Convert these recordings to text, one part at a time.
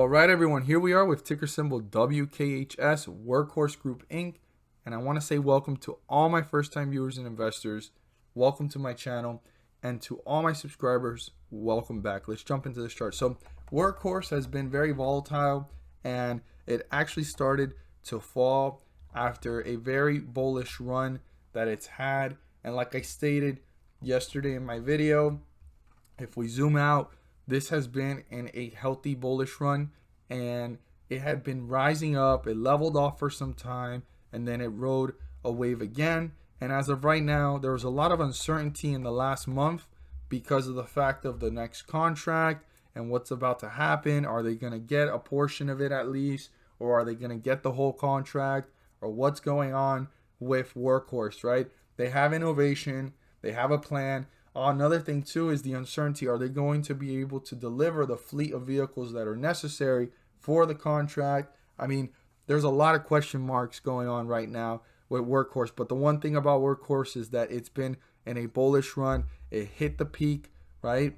All right, everyone, here we are with ticker symbol WKHS, Workhorse Group Inc. And I want to say welcome to all my first-time viewers and investors. Welcome to my channel. And to all my subscribers, welcome back. Let's jump into this chart. So Workhorse has been very volatile, and it actually started to fall after a very bullish run that it's had. And like I stated yesterday in my video, if we zoom out, this has been in a healthy bullish run, and it had been rising up. It leveled off for some time, and then it rode a wave again. And as of right now, there was a lot of uncertainty in the last month because of the fact of the next contract and what's about to happen. Are they going to get a portion of it at least, or are they going to get the whole contract, or what's going on with Workhorse, right? They have innovation, they have a plan. Another thing too is the uncertainty. Are they going to be able to deliver the fleet of vehicles that are necessary for the contract? I mean, there's a lot of question marks going on right now with Workhorse. But the one thing about Workhorse is that it's been in a bullish run. It hit the peak, right?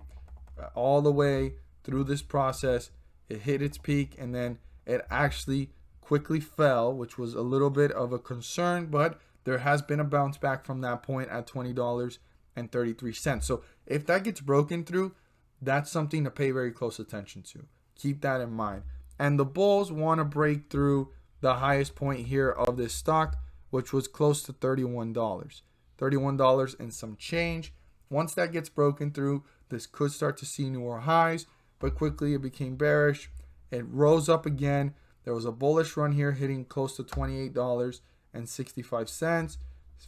All the way through this process. It hit its peak, and then it actually quickly fell, which was a little bit of a concern. But there has been a bounce back from that point at $20.33. So if that gets broken through, that's something to pay very close attention to. Keep that in mind. And the bulls want to break through the highest point here of this stock, which was close to $31. $31 and some change. Once that gets broken through, this could start to see newer highs, but quickly it became bearish. It rose up again. There was a bullish run here hitting close to $28.65,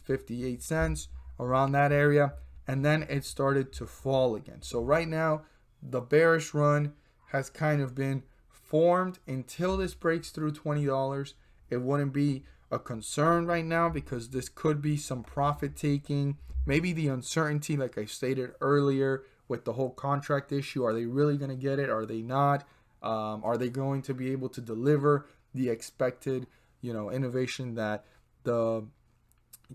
58 cents, around that area, and then it started to fall again. So right now the bearish run has kind of been formed. Until this breaks through $20, it wouldn't be a concern right now, because this could be some profit taking. Maybe the uncertainty, like I stated earlier, with the whole contract issue. Are they really going to get it? Are they not? Are they going to be able to deliver the expected, innovation that the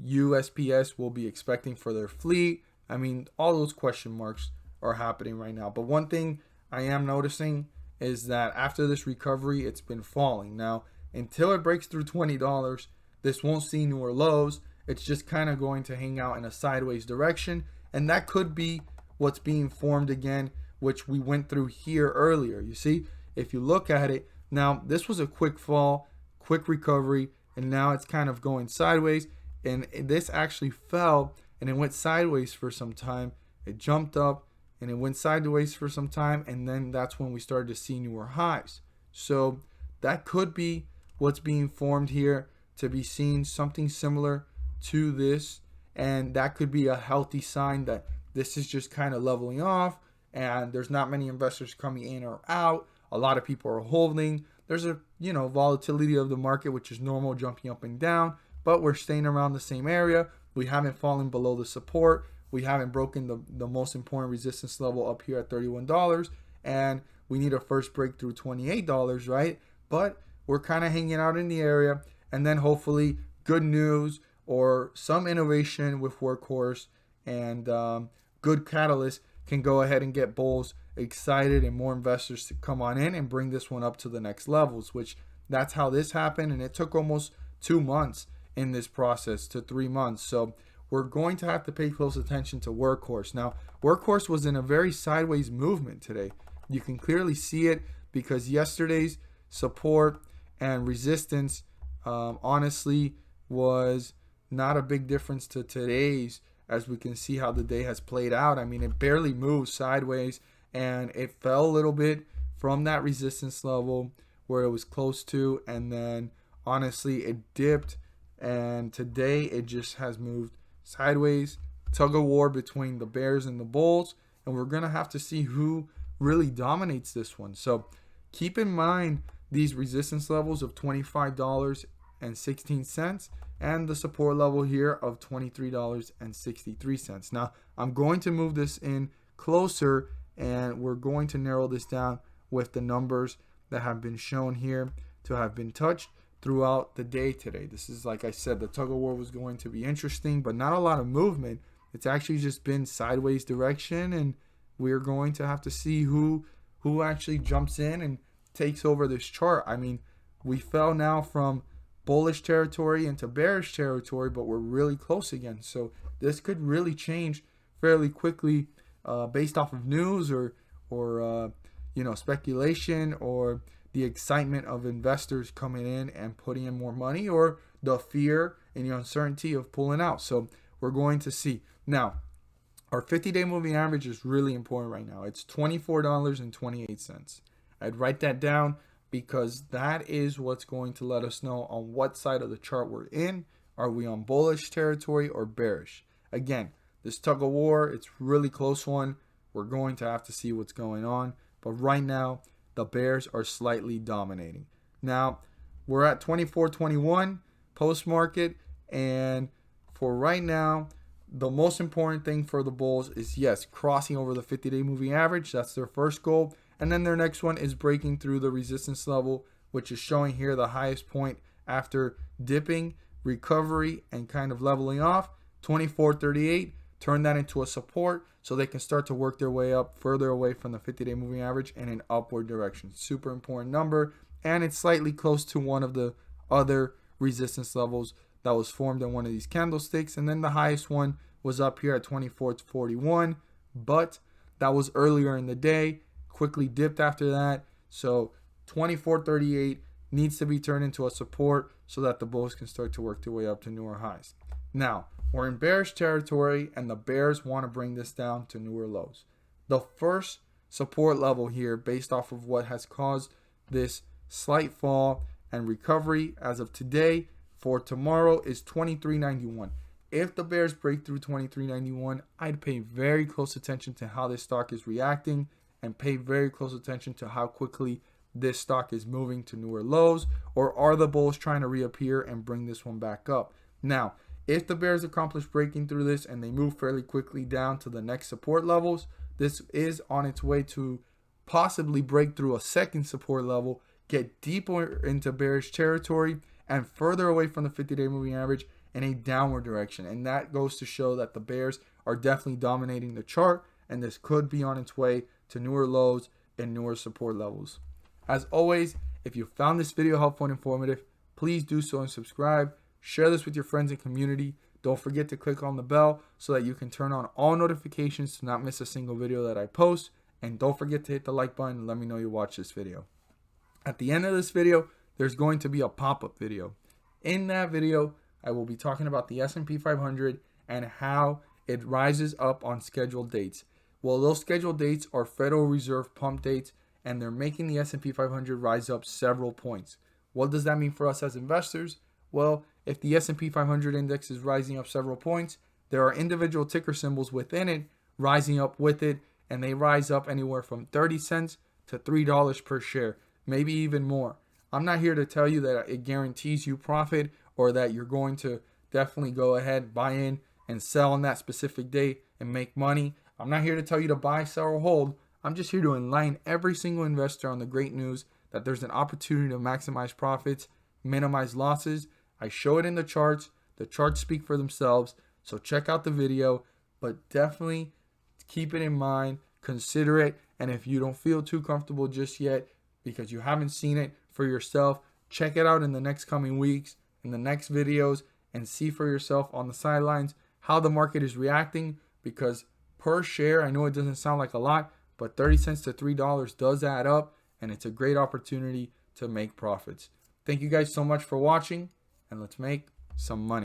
USPS will be expecting for their fleet? I mean, all those question marks are happening right now. But one thing I am noticing is that after this recovery, it's been falling. Now, until it breaks through $20, this won't see newer lows. It's just kind of going to hang out in a sideways direction. And that could be what's being formed again, which we went through here earlier. You see, if you look at it, now this was a quick fall, quick recovery, and now it's kind of going sideways. And this actually fell, and it went sideways for some time. It jumped up, and it went sideways for some time, and then that's when we started to see newer highs. So that could be what's being formed here, to be seen something similar to this, and that could be a healthy sign that this is just kind of leveling off, and there's not many investors coming in or out. A lot of people are holding. There's a volatility of the market, which is normal, jumping up and down, but we're staying around the same area. We haven't fallen below the support. We haven't broken the most important resistance level up here at $31, and we need a first break through $28, right? But we're kind of hanging out in the area, and then hopefully good news or some innovation with Workhorse and good catalyst can go ahead and get bulls excited and more investors to come on in and bring this one up to the next levels, which that's how this happened. And it took almost 2 months in this process to 3 months. So we're going to have to pay close attention to Workhorse. Now, Workhorse was in a very sideways movement today. You can clearly see it because yesterday's support and resistance honestly was not a big difference to today's, as we can see how the day has played out. I mean, it barely moved sideways, and it fell a little bit from that resistance level where it was close to, and then honestly it dipped, and today it just has moved sideways. Tug of war between the bears and the bulls, and we're gonna have to see who really dominates this one. So keep in mind these resistance levels of $25.16 and the support level here of $23.63. Now I'm going to move this in closer, and we're going to narrow this down with the numbers that have been shown here to have been touched throughout the day today. This is, like I said, the tug of war was going to be interesting, but not a lot of movement. It's actually just been sideways direction, and we're going to have to see who actually jumps in and takes over this chart. I mean, we fell now from bullish territory into bearish territory, but we're really close again. So this could really change fairly quickly based off of news or speculation, or the excitement of investors coming in and putting in more money, or the fear and the uncertainty of pulling out. So we're going to see. Now, our 50-day moving average is really important right now. It's $24.28. I'd write that down because that is what's going to let us know on what side of the chart we're in. Are we on bullish territory or bearish? Again, this tug of war, it's a really close one. We're going to have to see what's going on. But right now, the bears are slightly dominating. Now, we're at 24.21 post-market. And for right now, the most important thing for the bulls is, yes, crossing over the 50-day moving average. That's their first goal. And then their next one is breaking through the resistance level, which is showing here the highest point after dipping, recovery, and kind of leveling off. 24.38. Turn that into a support so they can start to work their way up further away from the 50-day moving average in an upward direction. Super important number, and it's slightly close to one of the other resistance levels that was formed in one of these candlesticks. And then the highest one was up here at 24.41, but that was earlier in the day, quickly dipped after that. So 24.38 needs to be turned into a support so that the bulls can start to work their way up to newer highs. Now, we're in bearish territory, and the bears want to bring this down to newer lows. The first support level here, based off of what has caused this slight fall and recovery as of today for tomorrow, is 23.91. If the bears break through 23.91, I'd pay very close attention to how this stock is reacting, and pay very close attention to how quickly this stock is moving to newer lows, or are the bulls trying to reappear and bring this one back up? Now, if the bears accomplish breaking through this and they move fairly quickly down to the next support levels, this is on its way to possibly break through a second support level, get deeper into bearish territory, and further away from the 50-day moving average in a downward direction. And that goes to show that the bears are definitely dominating the chart, and this could be on its way to newer lows and newer support levels. As always, if you found this video helpful and informative, please do so and subscribe. Share this with your friends and community. Don't forget to click on the bell so that you can turn on all notifications to not miss a single video that I post. And don't forget to hit the like button and let me know you watched this video. At the end of this video, there's going to be a pop-up video. In that video, I will be talking about the S&P 500 and how it rises up on scheduled dates. Well, those scheduled dates are Federal Reserve pump dates, and they're making the S&P 500 rise up several points. What does that mean for us as investors? Well, if the S&P 500 index is rising up several points, there are individual ticker symbols within it rising up with it, and they rise up anywhere from 30 cents to $3 per share, maybe even more. I'm not here to tell you that it guarantees you profit or that you're going to definitely go ahead, buy in, and sell on that specific date and make money. I'm not here to tell you to buy, sell, or hold. I'm just here to enlighten every single investor on the great news that there's an opportunity to maximize profits, minimize losses. I show it in the charts. The charts speak for themselves. So check out the video, but definitely keep it in mind, consider it. And if you don't feel too comfortable just yet because you haven't seen it for yourself, check it out in the next coming weeks, in the next videos, and see for yourself on the sidelines how the market is reacting, because per share, I know it doesn't sound like a lot, but 30 cents to $3 does add up, and it's a great opportunity to make profits. Thank you guys so much for watching, and let's make some money.